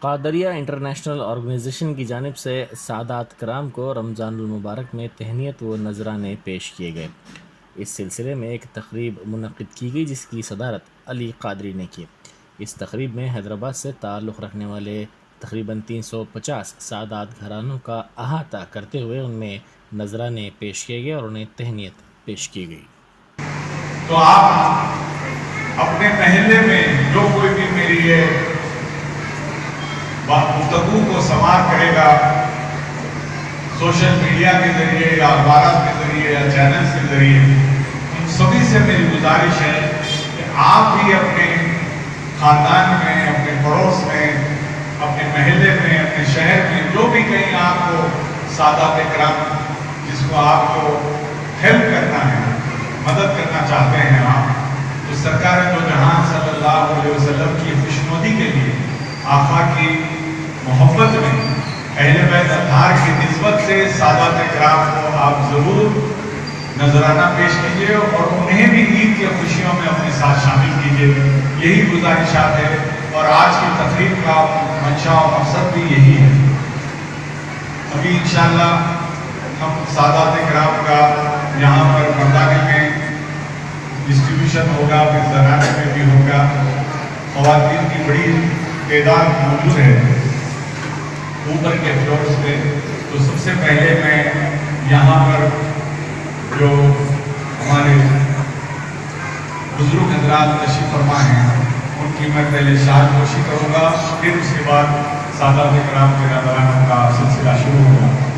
قادریہ international organization کی جانب سے سادات کرام کو رمضان المبارک میں تہنیت و نذرانے پیش کیے گئے۔ اس سلسلے میں ایک تقریب منعقد کی گئی جس کی صدارت علی قادری نے کی۔ اس تقریب میں حیدرآباد سے تعلق رکھنے والے تقریباً 350 سادات گھرانوں کا احاطہ کرتے ہوئے ان میں نذرانے پیش کیے گئے اور انہیں تہنیت پیش کی گئی۔ تو آپ اپنے محلے میں جو کوئی بھی میری یہ گفتگو کو سماعت کرے گا، سوشل میڈیا کے ذریعے یا اخبارات کے ذریعے یا چینلز کے ذریعے، ان سبھی سے میری گزارش ہے کہ آپ بھی اپنے خاندان میں، اپنے پڑوس میں، اپنے محلے میں، اپنے شہر میں جو بھی کہیں آپ کو سادات کرام جس کو آپ کو ہیلپ کرنا ہے، مدد کرنا چاہتے ہیں آپ، تو سرکار دو جہاں صلی اللہ علیہ وسلم کی خوشنودی کے لیے، آقا کی محبت میں، اہل بیت اطہار کی نسبت سے سادات کرام کو آپ ضرور نذرانہ پیش کیجیے اور انہیں بھی عید کی خوشیوں میں اپنے ساتھ شامل کیجیے۔ یہی گزارشات ہے اور آج کی تقریب کا منشا و مقصد بھی یہی ہے۔ ابھی انشاءاللہ ہم سادات کرام کا یہاں پر مردانے میں ڈسٹریبیوشن ہوگا، پھر زنانے میں بھی ہوگا۔ خواتین کی بڑی تعداد موجود ہے اوپر کے فلورز پہ، تو سب سے پہلے میں یہاں پر جو ہمارے بزرگ حضرات تشریف فرما ہیں ان کی میں پہلے شاد پوشی کروں گا، پھر اس کے بعد سادات کرام کے نذرانوں کا سلسلہ شروع ہوگا۔